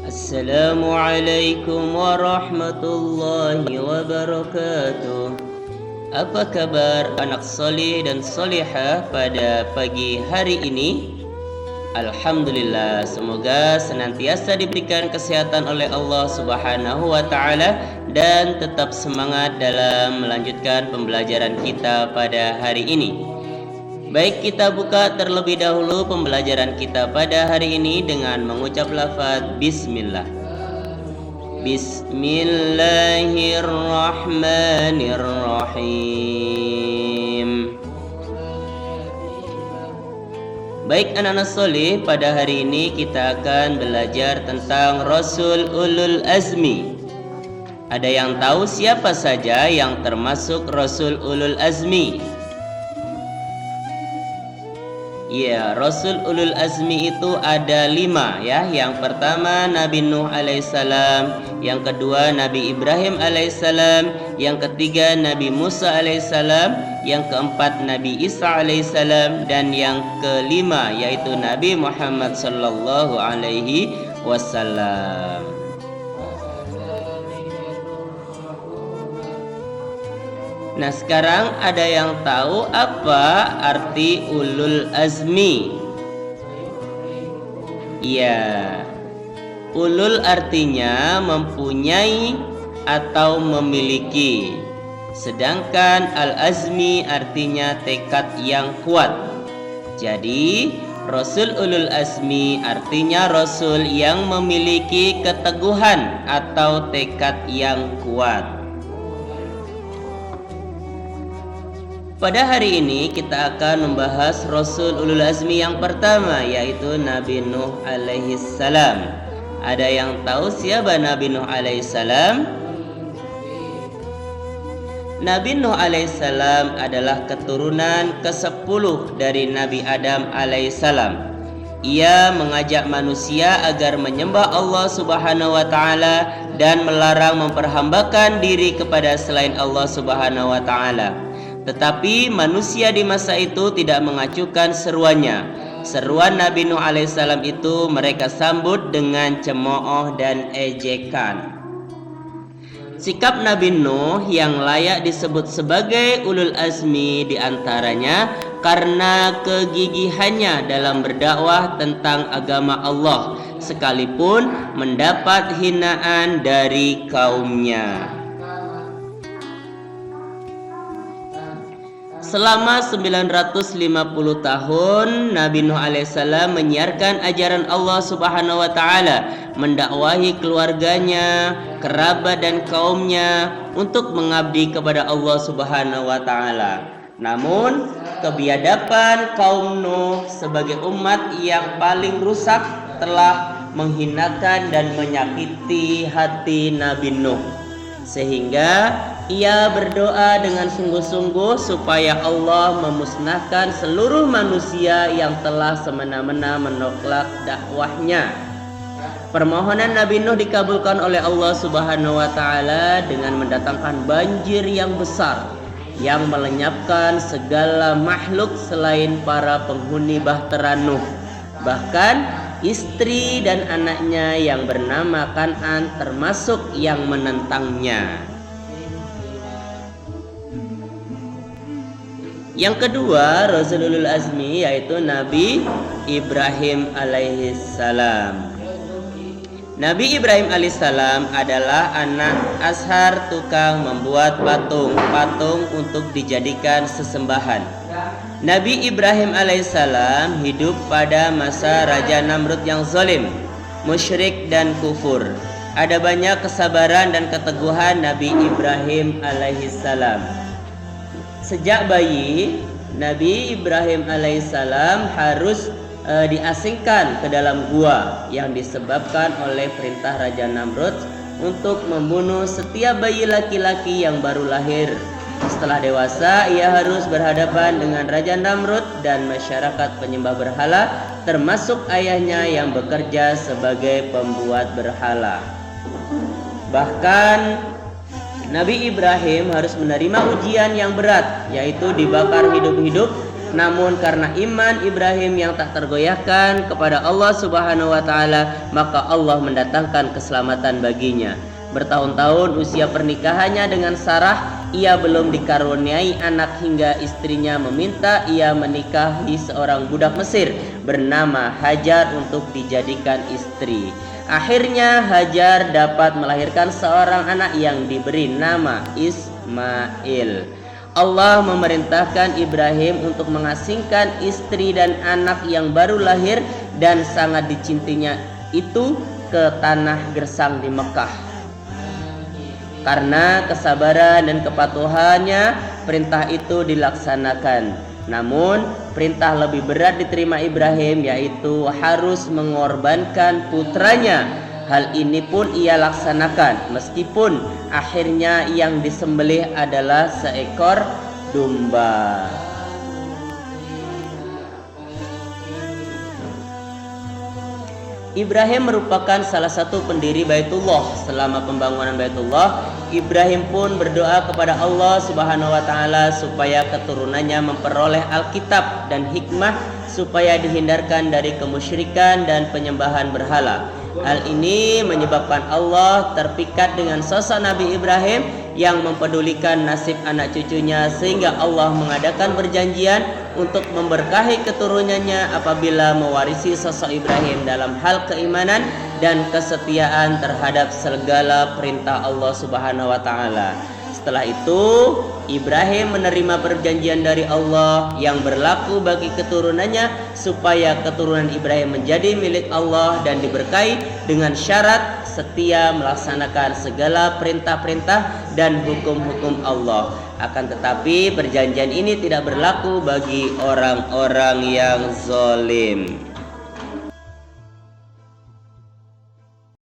Assalamualaikum warahmatullahi wabarakatuh. Apa kabar anak soleh dan solehah pada pagi hari ini? Alhamdulillah, semoga senantiasa diberikan kesehatan oleh Allah Subhanahu wa Ta'ala dan tetap semangat dalam melanjutkan pembelajaran kita pada hari ini. Baik, kita buka terlebih dahulu pembelajaran kita pada hari ini dengan mengucap lafaz Bismillah. Bismillahirrahmanirrahim. Baik anak-anak soleh, pada hari ini kita akan belajar tentang Rasul Ulul Azmi. Ada yang tahu siapa saja yang termasuk Rasul Ulul Azmi? Ya, Rasul Ulul Azmi itu ada 5 ya. Yang pertama Nabi Nuh alaihissalam, yang kedua Nabi Ibrahim alaihissalam, yang ketiga Nabi Musa alaihissalam, yang keempat Nabi Isa alaihissalam, dan yang kelima yaitu Nabi Muhammad sallallahu alaihi wasallam. Nah, sekarang ada yang tahu apa arti ulul azmi? Ya, ulul artinya mempunyai atau memiliki. Sedangkan al-azmi artinya tekad yang kuat. Jadi, Rasul Ulul Azmi artinya Rasul yang memiliki keteguhan atau tekad yang kuat. Pada hari ini kita akan membahas Rasul Ulul Azmi yang pertama, yaitu Nabi Nuh alaihissalam. Ada yang tahu siapa Nabi Nuh alaihissalam? Nabi Nuh alaihissalam adalah keturunan ke-10 dari Nabi Adam alaihissalam. Ia mengajak manusia agar menyembah Allah Subhanahu wa Ta'ala dan melarang memperhambakan diri kepada selain Allah Subhanahu wa Ta'ala. Tetapi manusia di masa itu tidak mengacuhkan seruannya. Seruan Nabi Nuh alaihissalam itu mereka sambut dengan cemooh dan ejekan. Sikap Nabi Nuh yang layak disebut sebagai ulul azmi diantaranya karena kegigihannya dalam berdakwah tentang agama Allah, sekalipun mendapat hinaan dari kaumnya. Selama 950 tahun Nabi Nuh alaihissalam menyiarkan ajaran Allah Subhanahu wa Ta'ala, mendakwahi keluarganya, kerabat dan kaumnya untuk mengabdi kepada Allah Subhanahu wa Ta'ala. Namun kebiadaban kaum Nuh sebagai umat yang paling rusak telah menghinakan dan menyakiti hati Nabi Nuh, sehingga ia berdoa dengan sungguh-sungguh supaya Allah memusnahkan seluruh manusia yang telah semena-mena menolak dakwahnya. Permohonan Nabi Nuh dikabulkan oleh Allah Subhanahu wa Ta'ala dengan mendatangkan banjir yang besar yang melenyapkan segala makhluk selain para penghuni bahtera Nuh. Bahkan istri dan anaknya yang bernama Kan'an termasuk yang menentangnya. Yang kedua, Rasul Ulul Azmi yaitu Nabi Ibrahim alaihissalam. Nabi Ibrahim alaihissalam adalah anak ashar tukang membuat patung untuk dijadikan sesembahan. Nabi Ibrahim alaihissalam hidup pada masa Raja Namrud yang zalim, musyrik dan kufur. Ada banyak kesabaran dan keteguhan Nabi Ibrahim alaihissalam. Sejak bayi, Nabi Ibrahim alaihissalam harus diasingkan ke dalam gua yang disebabkan oleh perintah Raja Namrud untuk membunuh setiap bayi laki-laki yang baru lahir. Setelah dewasa, ia harus berhadapan dengan Raja Namrud dan masyarakat penyembah berhala, termasuk ayahnya yang bekerja sebagai pembuat berhala. Bahkan Nabi Ibrahim harus menerima ujian yang berat, yaitu dibakar hidup-hidup namun karena iman Ibrahim yang tak tergoyahkan kepada Allah Subhanahu wa taala, maka Allah mendatangkan keselamatan baginya. Bertahun-tahun usia pernikahannya dengan Sarah, ia belum dikaruniai anak hingga istrinya meminta ia menikahi seorang budak Mesir bernama Hajar untuk dijadikan istri. Akhirnya Hajar dapat melahirkan seorang anak yang diberi nama Ismail. Allah memerintahkan Ibrahim untuk mengasingkan istri dan anak yang baru lahir dan sangat dicintinya itu ke tanah gersang di Mekah. Karena kesabaran dan kepatuhannya, perintah itu dilaksanakan. Namun, perintah lebih berat diterima Ibrahim, yaitu harus mengorbankan putranya. Hal ini pun ia laksanakan, meskipun akhirnya yang disembelih adalah seekor domba. Ibrahim merupakan salah satu pendiri Baitullah. Selama pembangunan Baitullah, Ibrahim pun berdoa kepada Allah Subhanahu wa taala supaya keturunannya memperoleh Alkitab dan hikmah supaya dihindarkan dari kemusyrikan dan penyembahan berhala. Hal ini menyebabkan Allah terpikat dengan sosok Nabi Ibrahim yang mempedulikan nasib anak cucunya, sehingga Allah mengadakan perjanjian untuk memberkahi keturunannya apabila mewarisi sosok Ibrahim dalam hal keimanan dan kesetiaan terhadap segala perintah Allah Subhanahu wa taala. Setelah itu, Ibrahim menerima perjanjian dari Allah yang berlaku bagi keturunannya supaya keturunan Ibrahim menjadi milik Allah dan diberkahi dengan syarat setia melaksanakan segala perintah-perintah dan hukum-hukum Allah. Akan tetapi perjanjian ini tidak berlaku bagi orang-orang yang zalim.